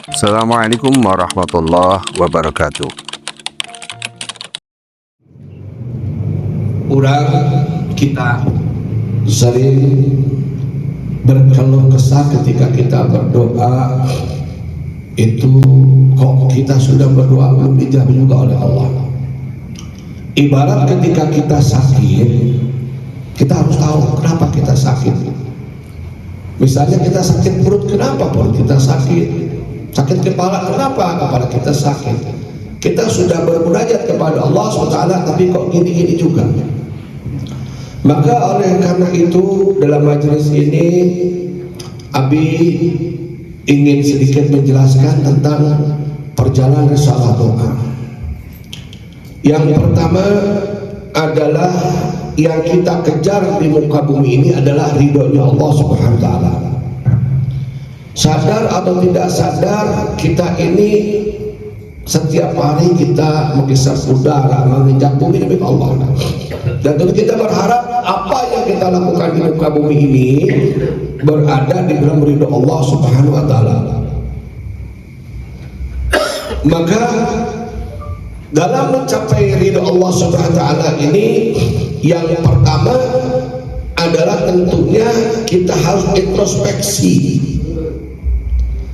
Assalamualaikum warahmatullahi wabarakatuh. Orang kita sering berkeluh kesah ketika kita berdoa, itu kok kita sudah berdoa belum dijawab juga oleh Allah. Ibarat ketika kita sakit, kita harus tahu kenapa kita sakit. Misalnya kita sakit perut, kenapa perut kita sakit? Sakit kepala, kenapa kepala kita sakit? Kita sudah bermunajat kepada Allah SWT, tapi kok gini-gini juga. Maka oleh karena itu dalam majelis ini Abi ingin sedikit menjelaskan tentang perjalanan risalah doa. Yang pertama adalah yang kita kejar di muka bumi ini adalah ridhonya Allah Subhanahu wa taala. Sadar atau tidak sadar, kita ini setiap hari kita menghisap udara, menginjak bumi demi Allah. Dan tentu kita berharap apa yang kita lakukan di muka bumi ini berada di dalam ridho Allah Subhanahu wa taala. Maka dalam mencapai ridho Allah Subhanahu wa taala ini, yang pertama adalah tentunya kita harus introspeksi.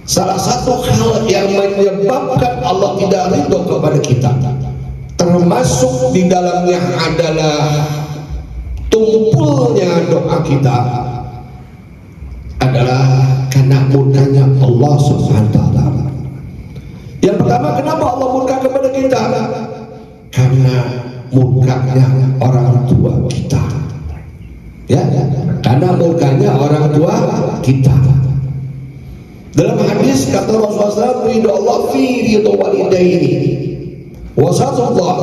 Salah satu hal yang menyebabkan Allah tidak ridho kepada kita, termasuk di dalamnya adalah tumpulnya doa kita, adalah karena murkanya Allah Subhanahu wa taala. Yang pertama, kenapa Allah murka kepada kita? Karena murkanya orang tua kita. Ya, karena murkanya orang tua kita. Dalam hadis kata Rasulullah SAW, ridho Allah fi ridho walidaini wa satullah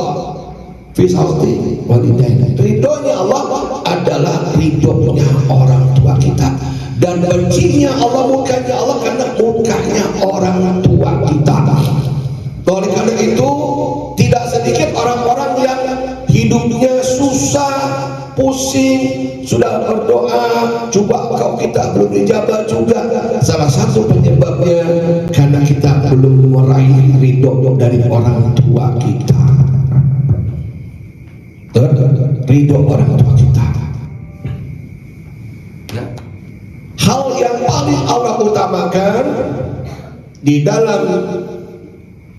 fi sati walidaini. Ridhonya Allah adalah ridhonya orang tua kita, dan bencinya Allah, murkanya Allah karena murkanya orang tua kita. Oleh karena itu tidak sedikit orang-orang yang hidupnya susah, pusing, sudah berdoa, coba kau kita belum dijabah juga. Salah satu penyebabnya karena kita belum meraih ridho dari orang tua kita. Ridho orang tua kita. Hal yang paling Allah utamakan di dalam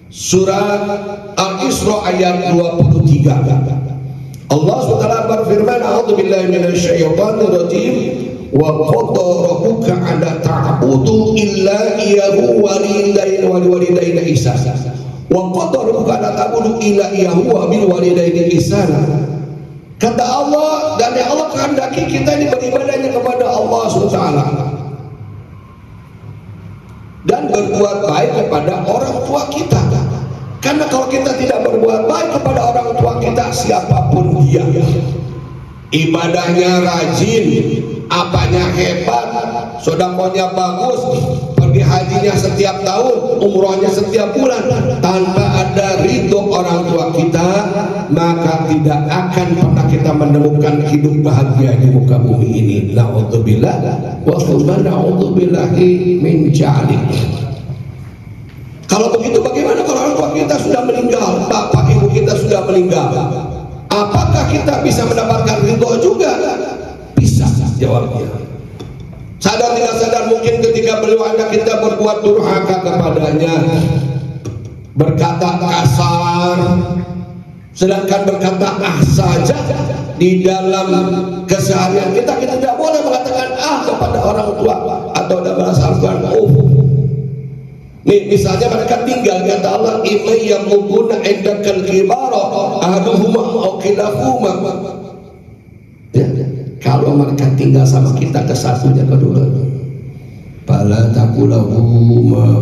surat Al-Isra ayat 23. Allah SWT berfirman, a'udzubillahi minasyaitonir rajim, wa qada rabbuka alla ta'budu illa iyyahu walidaina ihsana. Wa qada rabbuka alla ta'budu illa iyyahu wa bil walidaini ihsana. Kata Allah, dan yang Allah kehendaki kita ini beribadahnya kepada Allah SWT dan berbuat baik kepada orang tua kita. Karena kalau kita tidak berbuat baik kepada orang tua kita, siapapun dia, ibadahnya rajin, apanya hebat, sedekahnya bagus, pergi hajinya setiap tahun, umrohnya setiap bulan, tanpa ada ridho orang tua kita, maka tidak akan pernah kita menemukan hidup bahagia di muka bumi ini. Na'udzubillah wa thumma na'udzubillahi min dzalik. Kalau begitu, bagaimana kalau orang tua kita sudah meninggal, bapak ibu kita sudah meninggal? Apakah kita bisa mendapatkan ridho juga? Bisa, jawabnya. Sadar tidak sadar, mungkin ketika beliau anak kita berbuat durhaka kepadanya, berkata kasar, sedangkan berkata saja di dalam keseharian kita tidak boleh mengatakan kepada orang tua atau dalam bahasa Al-Quran Nih, misalnya mereka tinggal, kata Allah, imma yamuduna indakal kibara ahaduhuma aw kilahuma. Ya, kalau mereka tinggal sama kita, ke satunya, kedua, fala taqulahuma,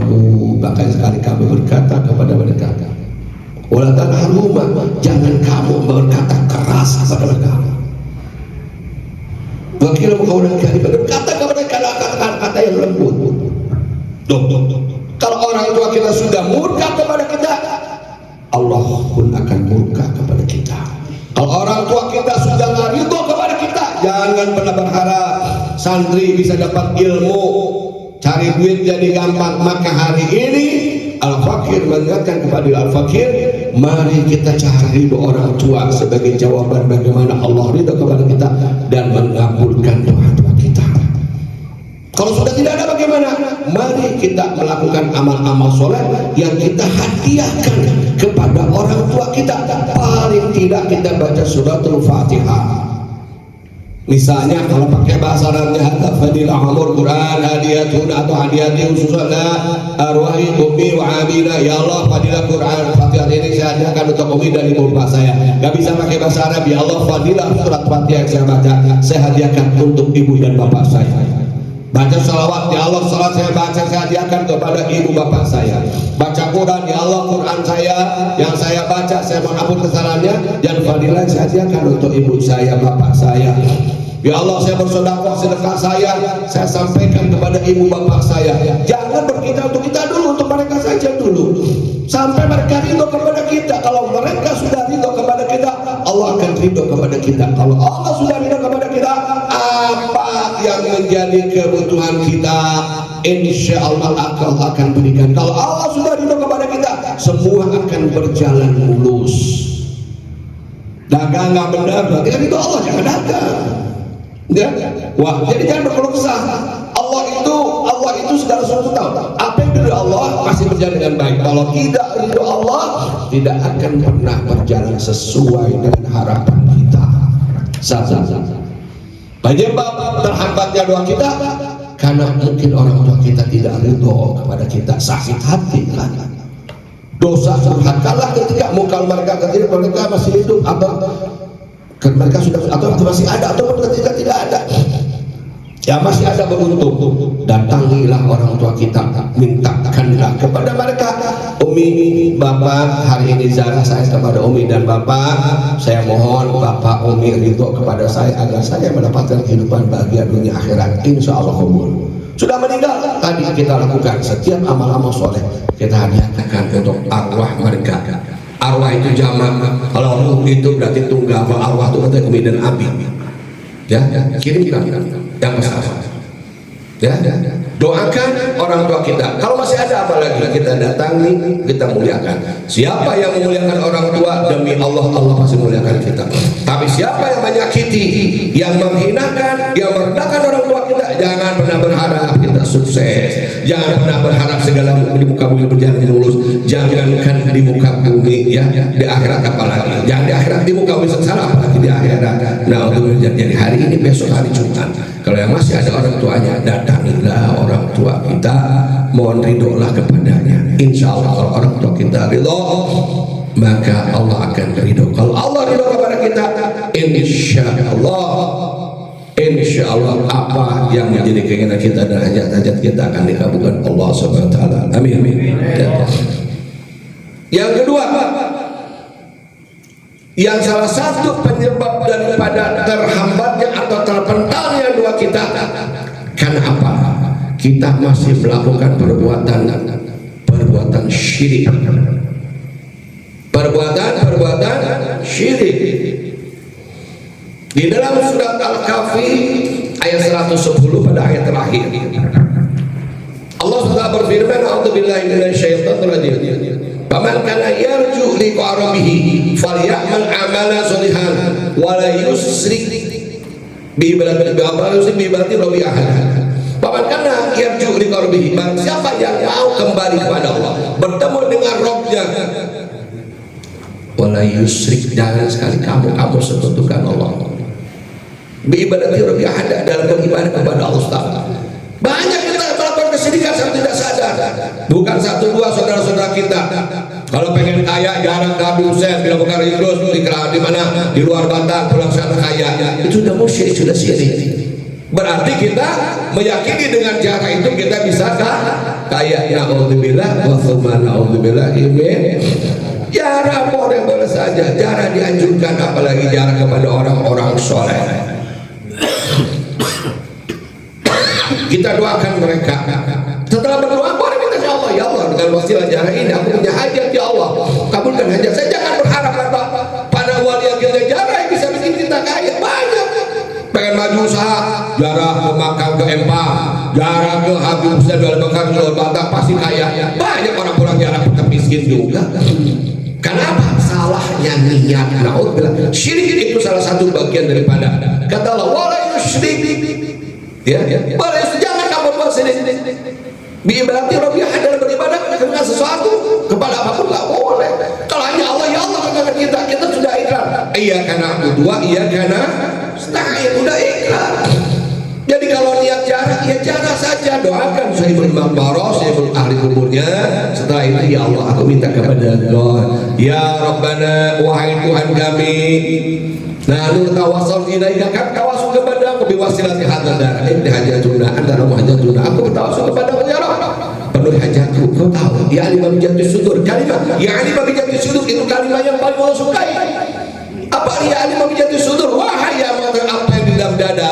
bahkan sekali kami berkata kepada mereka, wala tanharhuma, jangan kamu berkata keras kepada mereka. Wakil mengkawanan kali berkata kepada mereka kata-kata yang lembut. Kalau orang tua kita sudah murka kepada kita, Allah pun akan murka kepada kita. Kalau orang tua kita sudah nggak ridho kepada kita, jangan pernah berharap santri bisa dapat ilmu, cari duit jadi gampang. Maka hari ini mengingatkan kepada al-fakir, mari kita cari ridho orang tua sebagai jawaban bagaimana Allah ridho kepada kita dan mengabulkan doa-doa kita. Kalau sudah tidak ada bagaimana? Mari kita melakukan amal-amal soleh yang kita hadiahkan kepada orang tua kita. Paling tidak kita baca suratul Fatihah. Misalnya kalau pakai bahasa Arabnya hadza fadilah umur Quran hadiyatun atau hadiyati khususana arwahi ummi wa abina, ya Allah fadilah Quran Fatihah ini saya hadiahkan untuk ummi dan ibu bapak saya. Gak bisa pakai bahasa Arab, ya Allah fadilah surat Fatihah yang saya baca saya hadiahkan untuk ibu dan bapak saya. Baca salawat, ya Allah salat saya baca saya hadiahkan kepada ibu bapak saya. Baca Quran, ya Allah Quran saya yang saya baca saya mohon ampun kesalahannya dan fadilah saya hadiahkan untuk ibu saya bapak saya. Ya Allah saya bersedekah sedekah saya sampaikan kepada ibu bapak saya. Jangan berkita untuk kita dulu, untuk mereka saja dulu sampai mereka ridho kepada kita. Kalau mereka sudah ridho kepada kita, Allah akan ridho kepada kita. Kalau Allah sudah ridho kepada kita, apa yang menjadi kebutuhan kita insya Allah akan berikan. Kalau Allah sudah ridho kepada kita, semua akan berjalan mulus. Dagang nggak benar berarti kan itu Allah, jangan dagang ya. Wah, jadi jangan berkeluh kesah. Allah itu segala sesuatu tahu. Apa yang ridho Allah pasti berjalan dengan baik. Kalau tidak ridho Allah, tidak akan pernah berjalan sesuai dengan harapan kita. Penyebab terhambatnya doa kita karena mungkin orang tua kita tidak ridho kepada kita, sakit hati kan. Dosa durhakalah ketika muka mereka ketika mereka masih hidup, atau mereka sudah atau masih ada atau ketika tidak ada. Ya masih ada beruntung, datangilah orang tua kita, mintakanlah kepada mereka. Umi, bapak, hari ini Zara saya kepada Umi dan bapak, saya mohon bapak Umi ridho kepada saya agar saya mendapatkan kehidupan bahagia dunia akhirat, insya Allah kabul. Sudah meninggal, tadi kita lakukan setiap amal-amal soleh kita hadiahkan untuk arwah mereka. Arwah itu jamak, kalau ruh itu berarti tunggal, kalau arwah itu berarti Umi dan Abi. Ya, kirimkan yang besar. Ya, doakan orang tua kita. Kalau masih ada apa lagi kita datangi, kita muliakan. Siapa yang memuliakan orang tua, demi Allah, Allah pasti muliakan kita. Tapi siapa yang menyakiti, yang menghinakan, yang merendahkan orang tua kita, jangan pernah berharap kita sukses. Jangan pernah berharap segala di muka bumi berjalan mulus. Jangankan di muka bumi, ya di akhirat apalagi. Jangan di akhirat, di muka bumi sengsara apalagi di akhirat. Nah untuk jadi hari ini, besok hari Jumat, kalau yang masih ada orang tuanya, datangilah orang tua kita, mohon ridholah kepadanya. Insya Allah kalau orang tua kita ridho, maka Allah akan ridho. Kalau Allah ridho kepada kita, insya Allah apa yang menjadi keinginan kita dan hajat-hajat kita akan dikabulkan Allah Subhanahu wa taala. Amin. Yang kedua, yang salah satu penyebab daripada terhambatnya atau terpentalnya doa kita, karena apa? Kita masih melakukan perbuatan syirik. Perbuatan syirik. Di dalam surat Al-Kahfi ayat 110 pada ayat terakhir, Allah sudah berfirman, a'udzubillahi minasyaitonir rajim. Faman kana yarju liqa rabbih falyamal amala sholihan wa la yusrik bi ibadati rabbi ahad. Faman kana yarju liqa rabbih, siapa yang mau kembali kepada Allah, bertemu dengan Rabbnya, wa la yusrik, jangan sekali kamu sekutukan Allah bi ibadati rabbi ahad, dalam beribadah kepada Allah Taala. Banyak kita melakukan kesyirikan sampai tidak sadar. Bukan satu dua saudara-saudara kita. Kalau pengen kaya, jarang ke Habib Hussein, bila bukan Idrus, di mana, di luar Batang, pulang sana kaya. Itu sudah musyrik, sudah syirik. Berarti kita meyakini dengan cara itu kita bisa kaya. Na'udzubillah wa tsumma na'udzubillah. Jarang boleh saja, jarang dianjurkan, apalagi jarang kepada orang-orang soleh. Kita doakan mereka. Setelah berdoa, boleh minta, ya Allah, ya Allah, dengan wasilah jarah ini aku punya hajat, ya Allah, kabulkan hajat saya. Jangan berharap pada wali yang kita jarah yang bisa bikin kita kaya. Banyak pengen maju usaha, jarah ke Makam, ke Empang, jarang ke Habib Ustaz Al-Bakar Batak pasti kaya. Banyak orang pulang jarang tetap miskin juga. Kenapa? Salahnya niat. Naudzubillah. Syirik itu salah satu bagian daripada. Kata Allah, wala yusyrik. Ya, jangan kamu buat syirik. Berarti Rabbiyah adalah beribadah dengan sesuatu kepada apapun nggak boleh. Kalau hanya Allah, ya Allah katakan kita sudah ikrar. Iya karena dua, iya karena setengah udah ikrar. Jadi kalau niat jarak, ya jarak saja. Doakan Sahibul Maqbarah, Sahibul ahli kuburnya. Setelah itu, ya Allah, aku minta kepada Allah, ya Rabbana, wahai Tuhan kami, nahnu tawassul ilaika, kami tawassul kepada-Mu biwasilati hadzal dar. Hajatuna antara hajatuna. Aku bertawassul kepada-Mu ya Rabb. Penuhi hajatku. Kau tahu, ya alim bi jati sudur. Kalimat ya alim bi jati sudur itu kalimat yang paling Allah sukai. Apa ya alim bi jati sudur? Wahai yang mengetahui apa yang di dalam dada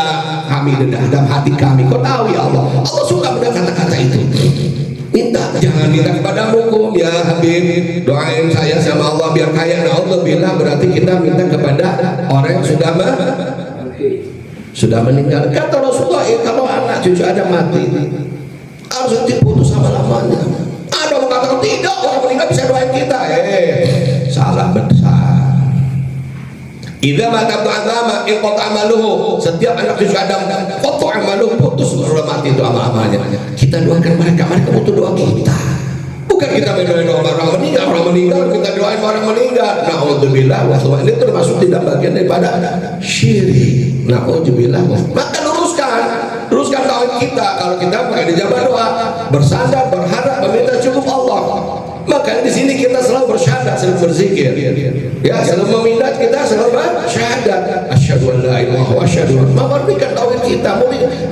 kami, dalam hati kami. Kau tahu ya Allah. Allah suka mendengar kata-kata itu. Minta, jangan minta kepada hukum ya Habib, doain saya sama Allah biar kaya. Nah Allah bilang berarti kita minta kepada orang yang sudah meninggal. Kata Rasulullah, kalau anak cucu ada mati harus diputus sama lamanya. Ada orang katakan tidak, orang meninggal bisa doain kita. Salah besar. Idza mata ba'dama iqta amaluhu. Setiap anak cucu Adam qata amaluhu, putus mati itu amal-amalnya. Kita doakan mereka butuh doa kita. Bukan kita mendoain orang meninggal, kita doain orang meninggal. Nauzubillah wa ini termasuk tidak bagian daripada syirik. Nauzubillah. Maka luruskan tauhid kita. Kalau kita pakai dijabah doa, bersandar, berharap, meminta cukup Allah. Maka di sini kita selalu bersyahadat, selalu berzikir. Ya, selalu meminat kita selalu bersyahadat. Asyhadu an la ilaha wa asyhadu anna Muhammadan tauhid kita.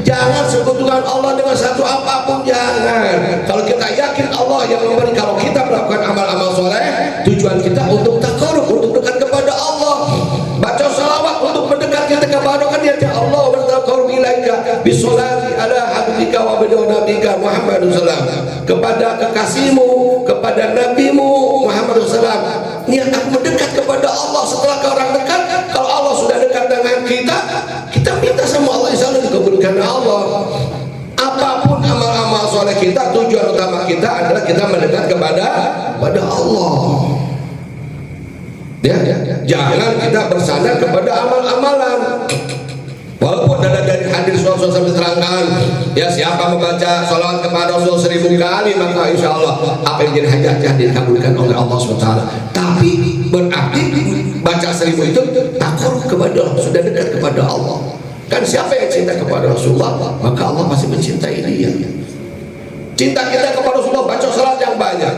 Jangan sekutukan Allah dengan satu apapun, jangan. Kalau kita yakin Allah yang memberi, kalau kita melakukan amal-amal soleh, tujuan kita untuk taqarrub, untuk dekat kepada Allah. Baca salawat untuk mendekat kita kepada Allah, bertaqarrub ilaika bisolati ala habibika wa bi nabika Muhammadun sallallahu kepada kekasihmu, kepada nabimu Muhammad SAW. Niat aku mendekat kepada Allah. Setelah ke orang dekat, kalau Allah sudah dekat dengan kita, kita minta sama Allah, insya Allah dikabulkan Allah. Apapun amal-amal soleh kita, tujuan utama kita adalah kita mendekat kepada Allah. Ya, jangan kita bersandar kepada amal-amalan. Walaupun dari hadis Rasulullah SAW diterangkan, ya siapa membaca salawat kepada Rasul 1000 kali, maka insya Allah apa yang jadi hajatnya dikabulkan oleh Allah SWT. Tapi berarti baca 1000 itu takut kepada Allah, sudah dekat kepada Allah. Kan siapa yang cinta kepada Rasulullah, maka Allah pasti mencintai dia. Cinta kita kepada Rasulullah, baca salawat yang banyak.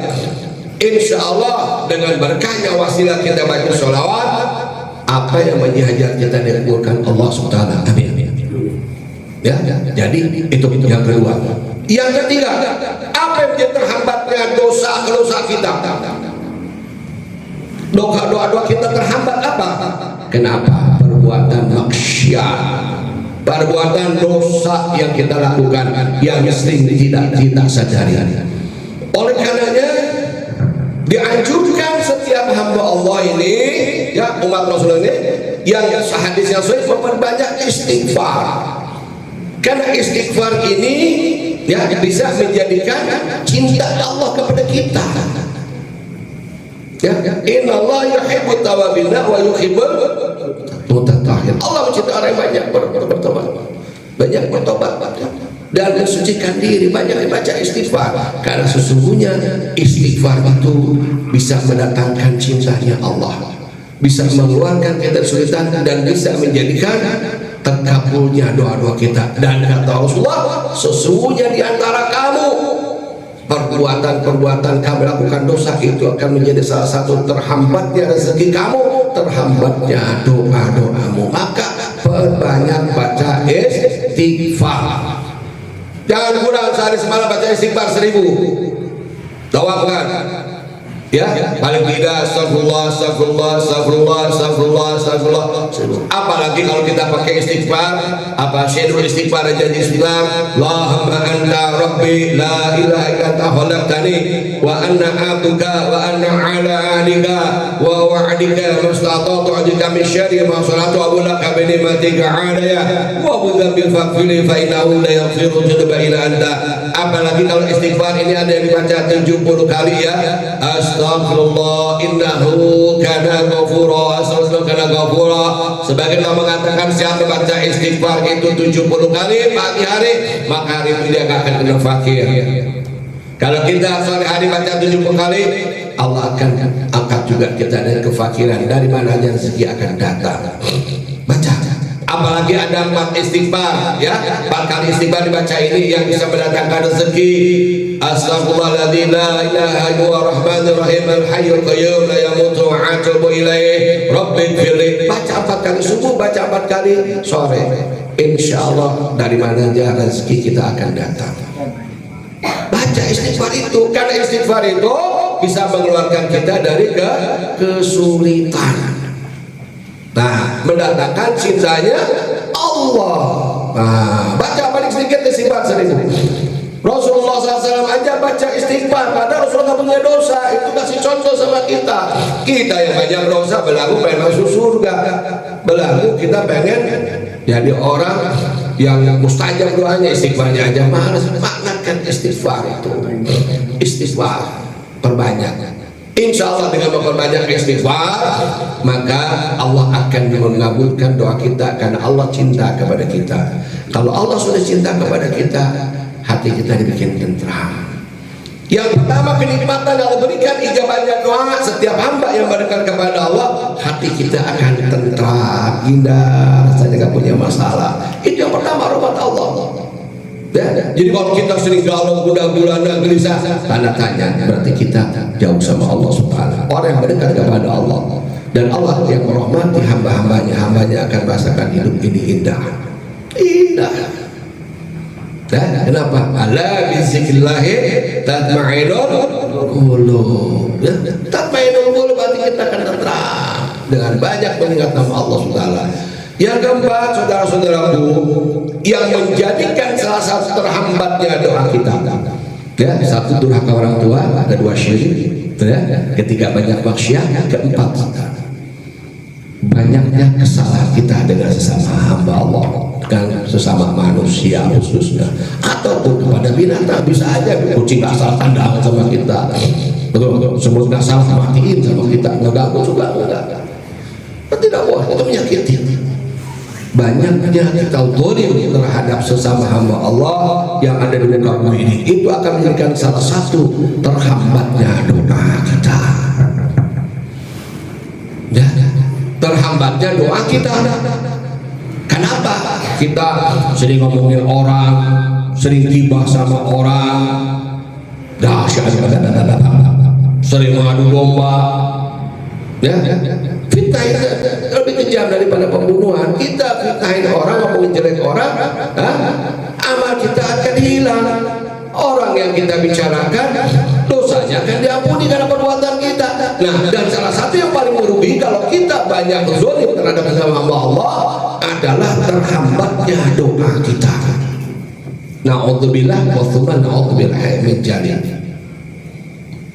Insya Allah dengan berkahnya wasilah kita baca salawat, apa yang menjadi hajat kita dikabulkan Allah SWT. Amin. Ya, jadi itu yang kedua. Yang ketiga, apa yang menjadi terhambatnya dosa kita? Doa kita terhambat apa? Kenapa? Perbuatan maksiat, perbuatan dosa yang kita lakukan yang sering tidak sadari. Oleh karenanya dianjurkan setiap hamba Allah ini, ya umat Rasul ini, yang hadis yang sahih memperbanyak istighfar. Karena istighfar ini ya bisa menjadikan cinta Allah kepada kita. Ya, innallaha yuhibbut tawwabin wa yuhibbul mutatahhirin. Allah mencintai orang yang banyak bertobat, banyak bertobat dan mensucikan diri, banyak membaca istighfar. Karena sesungguhnya istighfar itu bisa mendatangkan cintanya Allah, bisa mengeluarkan kita dari kesulitan dan bisa menjadikan terkabulnya doa-doa kita. Dan kata Rasulullah, sesungguhnya di antara kamu perbuatan kamu lakukan dosa itu akan menjadi salah satu terhambatnya rezeki kamu, terhambatnya doa-doamu. Maka perbanyak baca istighfar. Jangan kurang sehari semalam baca istighfar 1000. Doakan. Ya, paling tidak astagfirullah, astagfirullah, astagfirullah, astagfirullah, astagfirullah. Apalagi kalau kita pakai istighfar, apa syai'ul istighfar aja di Islam. Allahumma anta rabbi la ilaha illa anta khalaqtani wa anna abduka wa anna ala ahdika wa wa'dika mastata'tu ajika min syarri ma sana'tu wa laka bi ni'matika alayya wa bi dhanbi faghfirli fa innahu la yaghfiru dzunuba illa anta. Apalagi kalau istighfar ini ada yang dibaca 70 kali ya. Astagfirullah innahu kana ghafura, astagfirullah kana ghafura. Sebagian orang mengatakan siapa baca istighfar itu 70 kali pagi hari, maka hari itu dia akan kena fakir. Kalau kita sore hari baca 70 kali, Allah akan angkat juga kita dari kefakiran. Dari mana rezeki akan datang? Baca. Apalagi ada 4 istighfar ya, 4 kali istighfar dibaca ini yang bisa mendatangkan rezeki. Astaghfirullahaladzim la ilaha illallah rahmanir rahim al hayyul qayyum la yamutu wa atubu ilaih rabbighfirli. Baca 4 kali subuh, baca 4 kali sore. Insyaallah dari mana aja rezeki kita akan datang. Baca istighfar itu, karena istighfar itu bisa mengeluarkan kita dari kesulitan. Nah, mendatangkan cintanya Allah. Nah, baca balik sedikit istighfar 1000. Rasulullah SAW aja baca istighfar, padahal Rasulullah punya dosa. Itu kasih contoh sama kita. Kita yang banyak dosa, belagu pengen masuk surga. Belagu kita pengen jadi orang yang mustajab doanya, istighfarnya aja malas. Maknakan istighfar itu. Istighfar perbanyak. Insya Allah dengan memperbanyak istighfar, maka Allah akan mengabulkan doa kita karena Allah cinta kepada kita. Kalau Allah sudah cinta kepada kita, hati kita dibikin tentram. Yang pertama, kenikmatan Allah berikan ijabahnya doa setiap hamba yang berdekat kepada Allah, hati kita akan tentram, indah, rasanya gak punya masalah. Itu yang pertama, rahmat Allah. Ya, jadi kalau kita sering galau, gundah gulana, gelisah, tanda tanya, berarti kita jauh sama Allah Subhanahu. Orang yang berdekat kepada Allah, dan Allah yang merahmati hamba-hambanya, hambanya akan merasakan hidup ini indah, indah. Dan kenapa? Ala bizikrillahi tatma'innul qulub. Tatma'innul qulub, berarti kita akan tenang dengan banyak mengingat nama Allah Subhanahu. Yang keempat, saudara-saudaraku, yang menjadikan salah satu terhambatnya doa kita, ya, satu durhaka orang tua, ada 2 syirik, ya, ketiga banyak maksiat, keempat banyaknya kesalahan kita dengan sesama hamba Allah, dengan sesama manusia khususnya, ataupun kepada binatang. Bisa aja kucing nggak salah tandang sama kita, semut nggak salah matiin sama kita, nggak ganggu juga enggak. Tidak boleh, itu menyakiti. Banyaknya kita zalim terhadap sesama hamba Allah yang ada di muka bumi ini, itu akan menjadikan salah satu terhambatnya doa kita. Ya, terhambatnya doa kita. Kenapa? Kita sering ngomongin orang, sering gibah sama orang, sering mengadu domba. Ya, fitnah itu lebih kejam daripada pembunuhan. Kita fitnahin orang, ngomongin jelek orang, amal kita akan hilang. Orang yang kita bicarakan, dosanya akan diampuni karena perbuatan kita. Nah, dan salah satu yang paling merugi kalau kita banyak zalim terhadap sesama hamba Allah adalah terhambatnya doa kita. Na'udzubillah wa tsumma na'udzubillah min dzalik.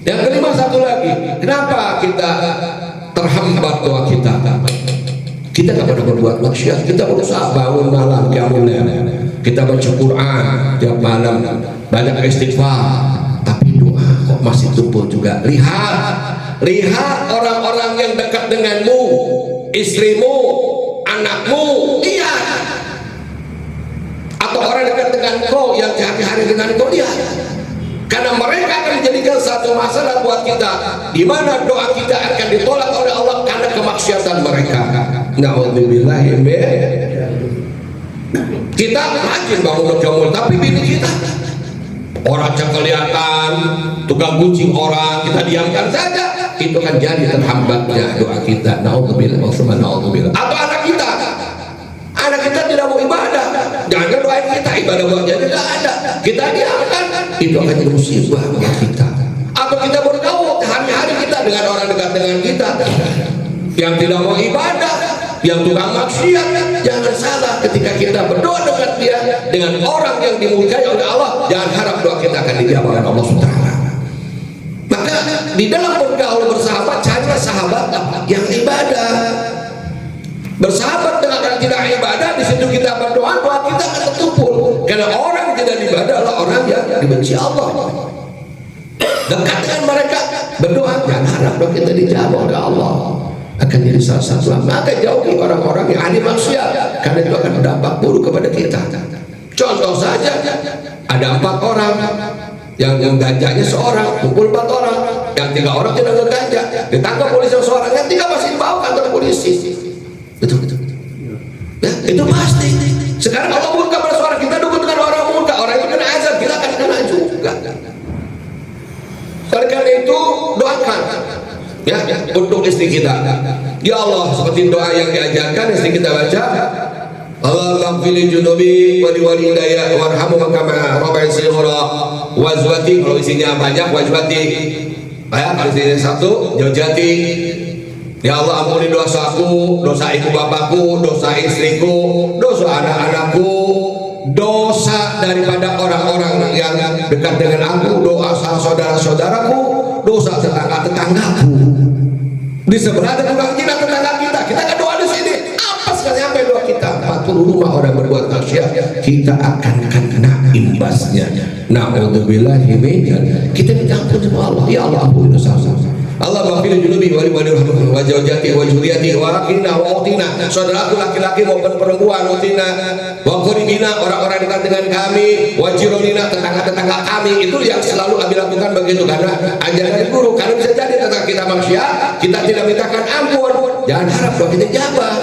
Yang kelima, satu lagi, kenapa kita terhambat doa kita? Kita nggak pernah berbuat maksiat, kita berusaha bangun malam, qiyamul lail, kita baca Quran tiap malam, banyak istighfar, tapi doa kok masih tumpul juga. Lihat orang-orang yang dekat denganmu, istrimu, anakmu, lihat, atau orang dekat dengan kau yang sehari-hari dengan kau, lihat. Karena mereka akan menjadikan satu masalah buat kita, di mana doa kita akan ditolak oleh Allah karena kemaksiatan mereka. Na'udzubillah. Kita rajin bangun jomul, tapi bini kita orang yang kelihatan tukang kucing orang, kita diamkan saja, itu kan jadi terhambatnya doa kita. Na'udzubillah. Atau anak kita tidak mau ibadah, jangan doain kita, ibadah buatnya tidak ada, kita diamkan, itu akan jadi musibah buat kita. Atau kita bergaul, hari-hari kita dengan kita, yang tidak mau ibadah, yang tukang maksiat. Jangan salah, ketika kita berdoa dengan dia, dengan orang yang dimurkai oleh Allah, jangan harap doa kita akan dijawab oleh Allah SWT. Maka di dalam bergaul bersahabat, carilah sahabat yang ibadah. Bersahabat dengan orang tidak ibadah, di situ kita berdoa, doa kita akan tertumpul. Karena orang yang tidak ibadah adalah orang yang dibenci Allah. Dekat dengan mereka, berdoa, jangan harap doa kita dijawab oleh Allah, akan jadi salah satu. Maka jauhi orang-orang yang ahli maksiat, karena itu akan berdampak buruk kepada kita. Contoh saja, ada 4 orang yang ganjanya seorang, kumpul 4 orang, yang 3 orang tidak ngeganja, ditangkap polisi seorang, yang 3 masih dibawa kantor polisi. Betul. Ya, itu pasti. Sekarang Allah murka pada seorang, kita dukung dengan orang murka, orang itu kena azab, kita akan kena juga. Oleh karena itu doakan ya untuk istri kita. Ya Allah, seperti doa yang diajarkan istri kita baca, Allahumma ighfirli junubi wa liwalidayya warhamhuma kama rabbayani shighra, wazwati, kalau isinya banyak wazwati, ya, kalau isinya 1 zaujati. Ya Allah, ampuni dosaku, dosa ibu bapakku, dosa istriku, dosa anak-anakku, dosa daripada orang-orang yang dekat dengan aku, dosa saudara-saudaraku, dosa tetangga-tetanggaku. Di sebelah ada tukang jinak tetangga kita, kita kan doa di sini. Apa sekali sampai doa kita? 40 rumah orang berbuat maksiat, kita akan kena imbasnya. Na'udzubillahi min dzalik. Kita minta ampun sama Allah. Ya Allah, ampuni dosa. Allah maghfir junubi wa liwalidayya wa zawjati wa dzurriyyati wa akhina wa utina, saudaraku laki-laki maupun perempuan, utina wa qaribina, orang-orang dekat dengan kami, wa jironina, tetangga-tetangga kami. Itu yang selalu kami lakukan begitu, karena ajaran guru. Karena bisa jadi tetangga kita maksiat, kita tidak mintakan ampun, jangan harap doa kita jawab.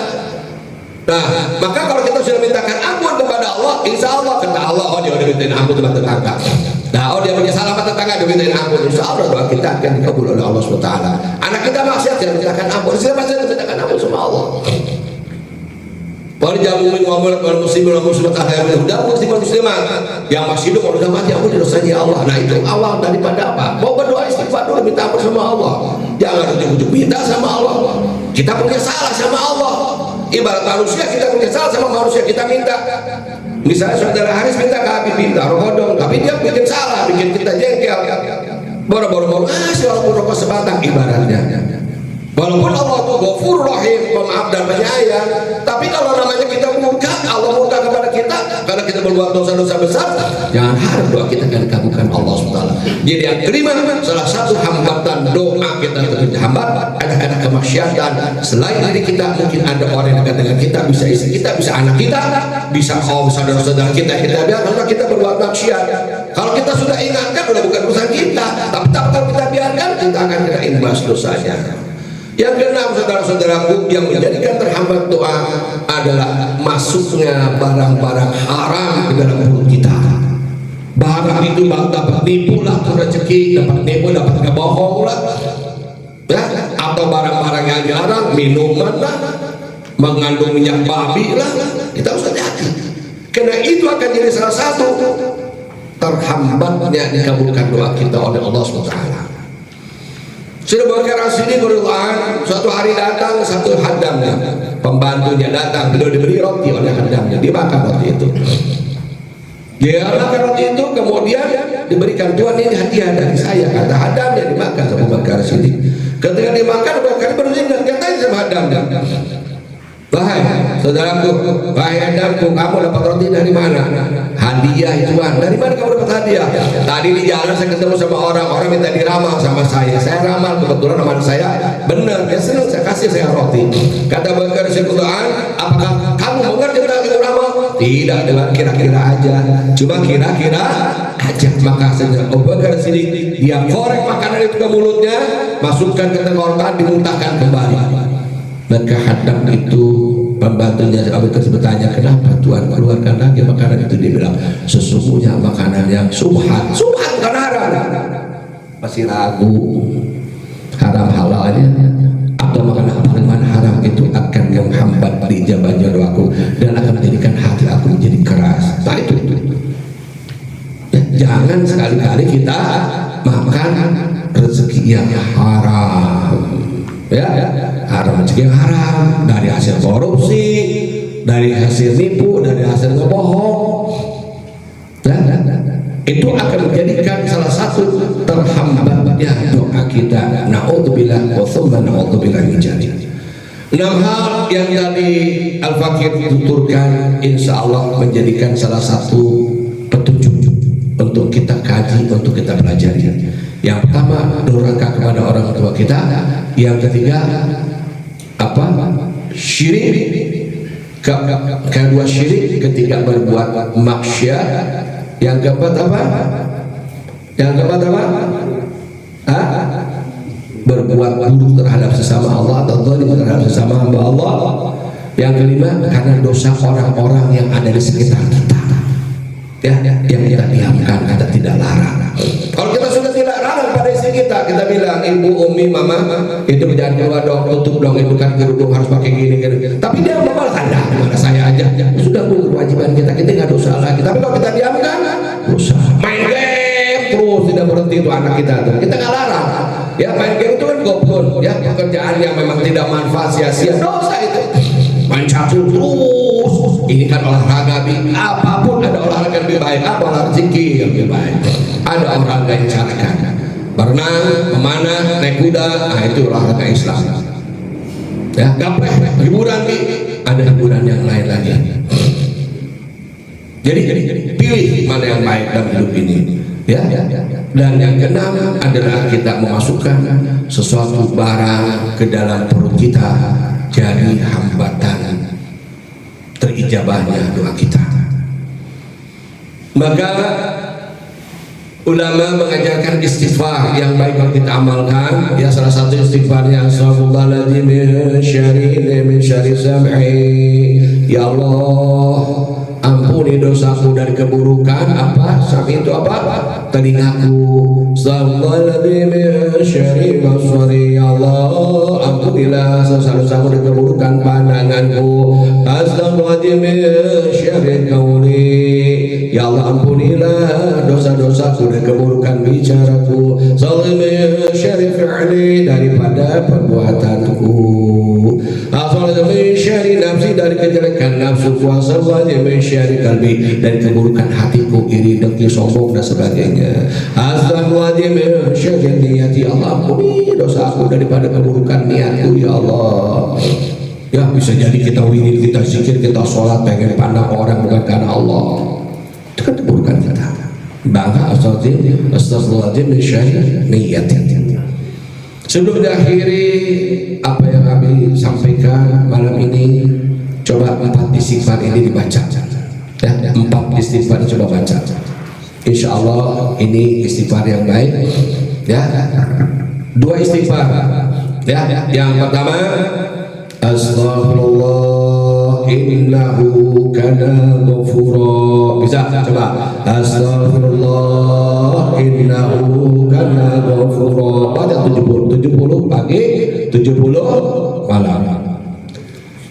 Nah, maka kalau kita sudah mintakan ampun kepada Allah, insya Allah kata Allah, oh dia udah mintain ampun kepada tetangga. Nah, oh dia punya salah sama tetangga, dia mintain ampun, insya Allah doa kita akan dikabul oleh Allah SWT. Anak kita maksiat, jangan mintakan ampun, siapa saja mintakan ampun sama Allah. Wal jamumin wa muslimin wa muslimat ahli muslimat yang masih hidup sudah mati, ampun dosanya Allah. Nah, itu awal daripada apa? Mau berdoa istighfar dulu, minta ampun sama Allah. Jangan ujug-ujug minta sama Allah. Kita punya salah sama Allah. Ibarat manusia, kita punya salah sama manusia, kita minta. Misalnya saudara Haris minta ke Habib, minta rokodong, tapi dia bikin salah, bikin kita jengkel. Boro-boro mau ngasih walaupun rokok sebatang ibaratnya. Walaupun Allah itu Ghafurur Rahim, pemaaf dan penyayang, tapi kalau namanya kita murka, Allah murka kepada kita karena kita berbuat dosa-dosa besar, jangan harap doa kita akan dikabulkan Allah SWT. Jadi yang kelima, salah satu hambatan doa kita terhambat ada kemaksiatan. Selain diri kita, mungkin ada orang yang dekat dengan kita, bisa istri kita, bisa anak kita, bisa saudara-saudara kita biarkan kita berbuat maksiat. Kalau kita sudah ingatkan, udah bukan urusan kita, tapi kalau kita biarkan, kita akan kena imbas dosanya. Yang keenam, saudara-saudaraku, yang menjadikan terhambat doa adalah masuknya barang-barang haram ke dalam perut kita. Barang itu dapat nipu lah, rezeki, dapat nipu, dapat kebohong lah, ya, atau barang-barang yang dilarang, minuman lah, mengandung minyak babi lah, kita harus hati-hati. Karena itu akan jadi salah satu terhambatnya dikabulkan doa kita oleh Allah SWT. Sudah Bakar sini berdoa, suatu hari datang satu hadamnya, pembantunya datang, beliau diberi roti oleh hadamnya, dia makan roti itu. Dia makan roti itu, kemudian diberikan, Tuhan ini hadiah dari saya, kata hadamnya, dimakan sama Bakar sini. Ketika dimakan, Bakar berdoa dan dia tanya sama hadamnya, wahai saudaraku, wahai hadamku, kamu dapat roti dari mana? Hadiah itu, dari mana kamu dapat hadiah? Tadi di jalan saya ketemu sama orang minta diramal sama saya ramal, kebetulan nama saya benar, dia senang, saya kasih saya roti. Kata Bakar Syekhu'an, apakah kamu mengerti tentang itu ramal? Tidak, dengan kira-kira aja, cuma kira-kira aja. Maka saja Abu Bakar sini, dia korek makanan itu ke mulutnya, masukkan ke tenggorokan, dimuntahkan kembali. Maka hadam itu, pembantunya Abu Bakar bertanya, kenapa Tuhan keluarkan lagi makanan itu? Dia bilang, sesungguhnya makanan yang subhan bukan haram. Masih ragu haram halalnya atau makanan apa haram itu akan menghambat dijabahnya doaku dan akan menjadikan hati aku menjadi keras. Nah itu. Ya, jangan sekali-kali kita makan rezeki yang haram. rezeki yang haram, dari hasil korupsi, dari hasil nipu, dari hasil ngebohong. Itu akan menjadikan salah satu terhambatnya doa kita. Na'udzubillah wa tsumma na'udzubillah min dzalik. 6 hal yang tadi Al-Fakir tuturkan insya Allah menjadikan salah satu petunjuk untuk kita kaji, untuk kita pelajari. Yang pertama, durhaka kepada orang tua kita. Yang ketiga, apa? Syirik. Kedua syirik, ketiga berbuat maksiat. Yang keempat apa? Yang keempat apa? Berbuat buruk terhadap sesama Allah atau zalim terhadap sesama hamba Allah. Yang kelima, karena dosa orang-orang yang ada di sekitar kita, ya, yang kita diamkan, kita tidak larang. Kalau kita sudah tidak larang pada istri kita bilang, ibu, umi, mama, itu jangan keluar dong, tutup dong, itu kan kerudung harus pakai gini. Tapi dia membalas, ada mana saya aja, sudah kewajiban kita nggak dosa lagi. Tapi kalau kita diamkan, dosa. Main game terus tidak berhenti itu anak kita tuh. Kita nggak larang. Ya, main game itu kan goblok, ya, pekerjaan yang memang tidak manfaat, sia-sia, dosa itu. Main catur terus, ini kan olahraga, apapun ada olahraga lebih baik, apa olahraga zikir yang lebih baik, ada olahraga yang carakan, berenang, memanah, naik kuda, nah itu olahraga Islam. Ya, gapleh, hiburan ada hiburan yang lain lagi. Jadi pilih mana yang baik dalam hidup ini. Ya, dan yang keenam adalah kita memasukkan sesuatu barang ke dalam perut kita, jadi hambatan terijabahnya doa kita. Maka ulama mengajarkan istighfar yang baik kalau kita amalkan. Ya, salah satu istighfarnya astagfirullahaladzim min syarri sam'i. Ya Allah, ampuni dosaku dari keburukan apa? Sam'i itu apa? Telingaku. Astagfirullahaladzim min syarri basari. Ya Allah, ampunilah dosa-dosaku dari keburukan pandanganku. Astagfirullahaladzim min syarri qauli. Ya Allah, ampunilah dosa-dosaku dan keburukan bicaraku. Astagfirullahaladzim min syarri fi'li, daripada perbuatanku. Astagfirullahaladzim min syarri nafsi, dari kejelekan nafsuku. Astagfirullahaladzim min syarri qalbi, dari keburukan hatiku, iri, dengki, sombong dan sebagainya. Astagfirullahaladzim min syarri niyati. Allah, ampuni dosaku daripada keburukan niatku ya Allah. Ya, bisa jadi kita wirid, kita zikir, kita sholat pengen pandang orang bukan karena Allah, itu kan keburukan kita. Bangga astagfirullahaladzim min syarri niyati. Sebelum diakhiri apa yang kami sampaikan malam ini, coba 4 istighfar ini dibaca. Ya, 4 istighfar coba baca. Insya Allah ini istighfar yang baik. Ya, 2 istighfar. Ya, yang pertama, astaghfirullah innahu kana ghafura. Bisa coba. Astaghfirullah innahu kana ghafura. Pada 70 pagi, 70 malam.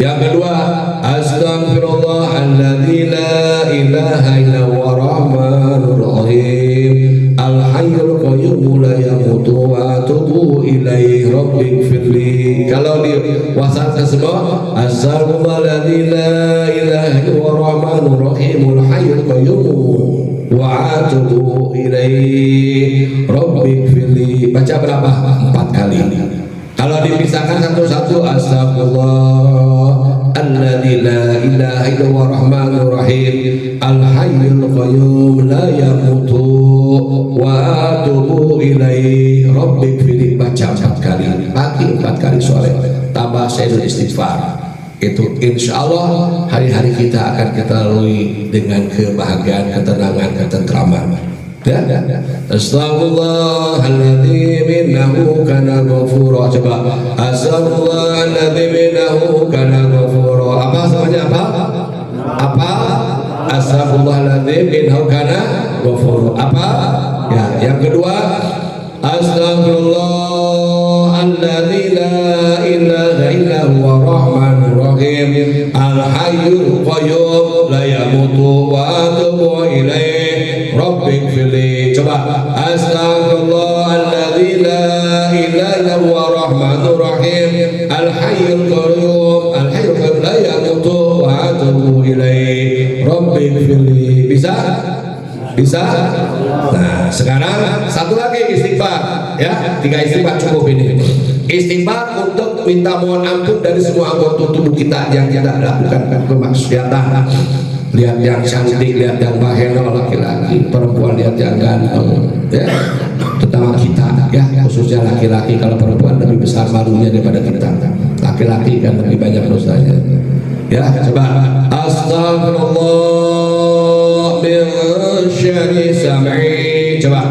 Yang kedua, astagfirullahalladzi la ilaha illa huwa rahmanur rahim al-hayyul qayyum la yamutu wa atubu ilaihi rabbighfirli. Kalau di wasalkan semua, astagfirullahalladzi la ilaha illa huwa rahmanur rahim al-hayyul qayyum wa atubu ilaihi rabbighfirli. Baca berapa? 4 kali. Kalau dipisahkan satu-satu, astagfirullah alladzi la ilaha illallah rahmanur rahim al-hayyul qayyum la yamutu wa atubu ilaihi rabbighfirli. Baca 4 kali pagi, 4 kali sore, tambah sayyidul istighfar. Itu insya Allah hari-hari kita akan kita lalui dengan kebahagiaan, ketenangan, ketentraman. Ya, astagfirullahaladzim innahu kana ghafura. Coba, astagfirullahaladzim innahu kana ghafura. Apa semuanya apa? Apa? Astagfirullahaladzim innahu kana ghafura. Apa? Ya, yang kedua, astagfirullahalladzi la ilaha illa huwa rahmanur rahim al-hayyul qayyum la yamutu wa atubu ilaihi rabbighfirli. Coba, astagfirullahalladzi la ilaha illa huwa rahmanur rahim Al-Hayyul Qayyum, Al-Hayyul Qayyum la yamutu wa atubu ilaih Rabbi firli. Bisa? Bisa? Nah sekarang satu lagi istighfar ya, 3 istighfar cukup ini. Istighfar untuk minta mohon ampun dari semua anggota tubuh kita yang kita lakukan kemaksiatan. Lihat yang cantik, lihat yang baheno, laki-laki, perempuan lihat yang ganteng ya, terutama kita ya, khususnya laki-laki. Kalau perempuan lebih besar malunya daripada kita, laki-laki kan lebih banyak dosanya ya. Coba astagfirullah min syarri sam'i, coba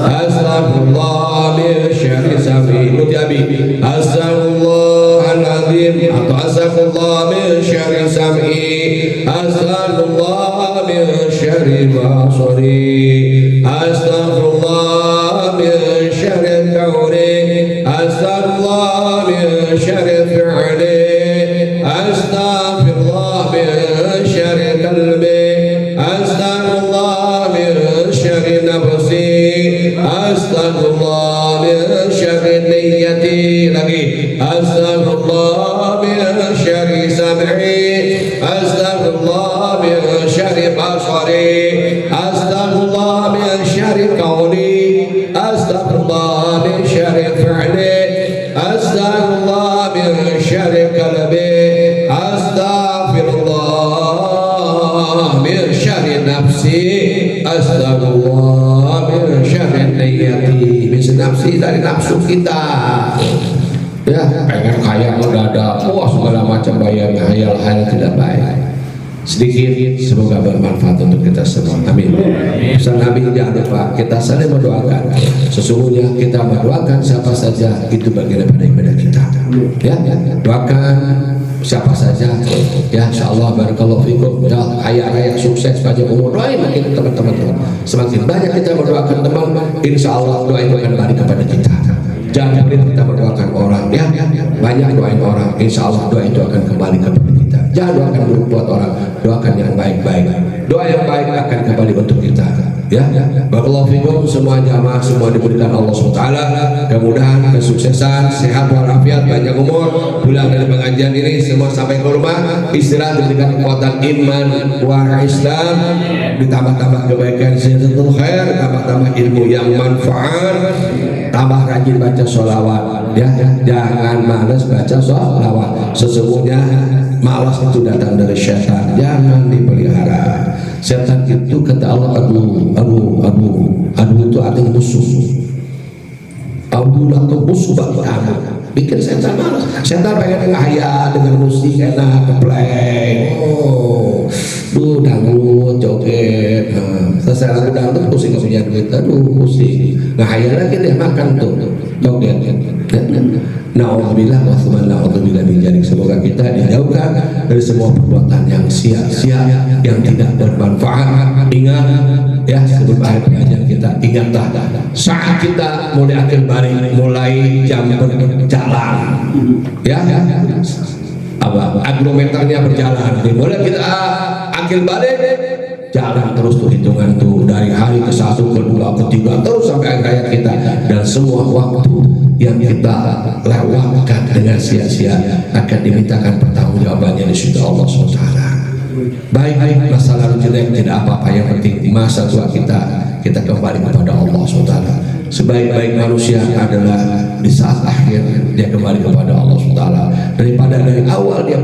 astagfirullah min syarri sam'i, ikuti abi, astagfirullahaladzim atau astagfirullah min syarri sam'i, astagfirullah min syarri basari, astagfirullah min syarri kauni, astagfirullah min syarri fi'li, astagfirullah min syarri qalbi, astagfirullah min syarri nafsi, astagfirullah min syarri niyyati, lagi astagfirullah min syarri sam'i, astagfirullah min syarri basari, astagfirullah min syarri kauni, astagfirullah min syarri fi'li, astagfirullah min syarri qalbi, astagfirullah min syarri nafsi, astagfirullah min syarri niyyati. Min nafsi, dari nafsu kita ya, pengen kaya mendadak, wah segala macam bayarnya, hayal-hayal tidak baik. Sedikit semoga bermanfaat untuk kita semua, amin. Pesan Nabi jangan lupa kita saling mendoakan. Sesungguhnya kita mendoakan siapa saja itu bagian daripada ibadah kita ya, doakan siapa saja ya, insyaallah barakallahu fikum ya, kaya sukses panjang umur. Doain makin teman-teman, semakin banyak kita mendoakan teman, insyaallah doa itu akan balik kepada kita. Jangan pelit kita mendoakan orang ya, banyak doain orang, insyaallah doa itu akan kembali kepada kita. Jangan doakan buruk buat orang, doakan yang baik-baik. Doa yang baik akan kembali untuk kita ya. Barakallahu fikum semua jamaah, semua diberikan Allah SWT kemudahan, kesuksesan, sehat walafiat, panjang umur, pulang dari pengajian ini semua sampai ke rumah istirahat, diberikan kekuatan iman wa Islam, ditambah-tambah kebaikan, ziyadatul khair, tambah-tambah ilmu yang manfaat, tambah rajin baca sholawat ya, jangan malas baca sholawat. Sesungguhnya malas itu datang dari syaitan, jangan dipelihara. Setan itu kata Allah aduh itu artinya musuh. Aduh itu musuh bagi kamu, bikin setan malas. Setan pengen ngaya dengan musik enak, ngeplay, dangdut, joget, selesai lagu dangdut pusing, gak punya duit, aduh pusing, ngaya lagi dia makan tuh joget. Na'udzubillah wa na'udzubillah min dzalik. Semoga kita dijauhkan dari semua perbuatan yang sia-sia, yang tidak bermanfaat. Ingat ya, sebelum akhir pengajian kita ingatlah saat kita mulai akhir balik, mulai jam berjalan ya, apa agrometernya berjalan, dimulai kita akhir balik jalan terus tuh, hitungan tuh dari hari ke 1, ke 2, ke 3 terus sampai akhir kita, dan semua waktu yang kita lewatkan dengan sia-sia akan dimintakan pertanggungjawabannya di sisi Allah SWT. Baik masa lalu jelek tidak apa-apa, yang penting masa tua kita kembali kepada Allah SWT. Sebaik-baik manusia adalah di saat akhir dia kembali kepada Allah SWT, daripada dari awal dia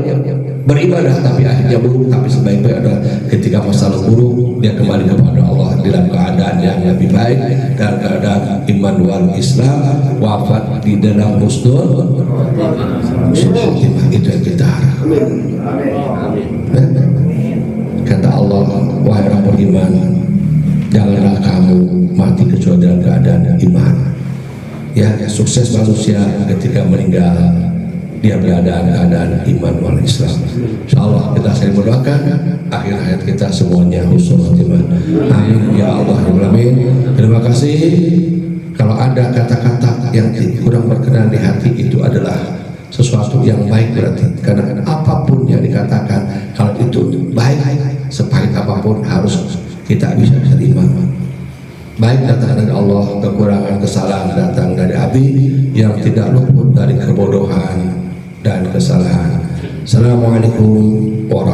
beribadah tapi akhirnya buruk. Tapi sebaik-baik adalah ketika masa lalu buruk dia kembali kepada Allah dalam keadaan yang lebih baik, dalam keadaan iman wal Islam, wafat di dalam husnul khotimah. Itu yang kita harapkan. Kata Allah, wahai orang beriman, janganlah kamu mati kecuali dalam keadaan iman ya. Sukses manusia ketika meninggal dia berada dalam keadaan iman wal Islam. Insyaallah kita saling mendoakan akhir hayat kita semuanya husnul khotimah, amin ya Allah alamin. Terima kasih. Kalau ada kata-kata yang kurang berkenan di hati, itu adalah sesuatu yang baik berarti, karena apapun yang dikatakan kalau itu baik, sepahit apapun harus kita bisa terima. Baik datang dari Allah, kekurangan kesalahan datang dari Abi yang tidak luput dari kebodohan dan kesalahan. Assalamualaikum warahmatullahi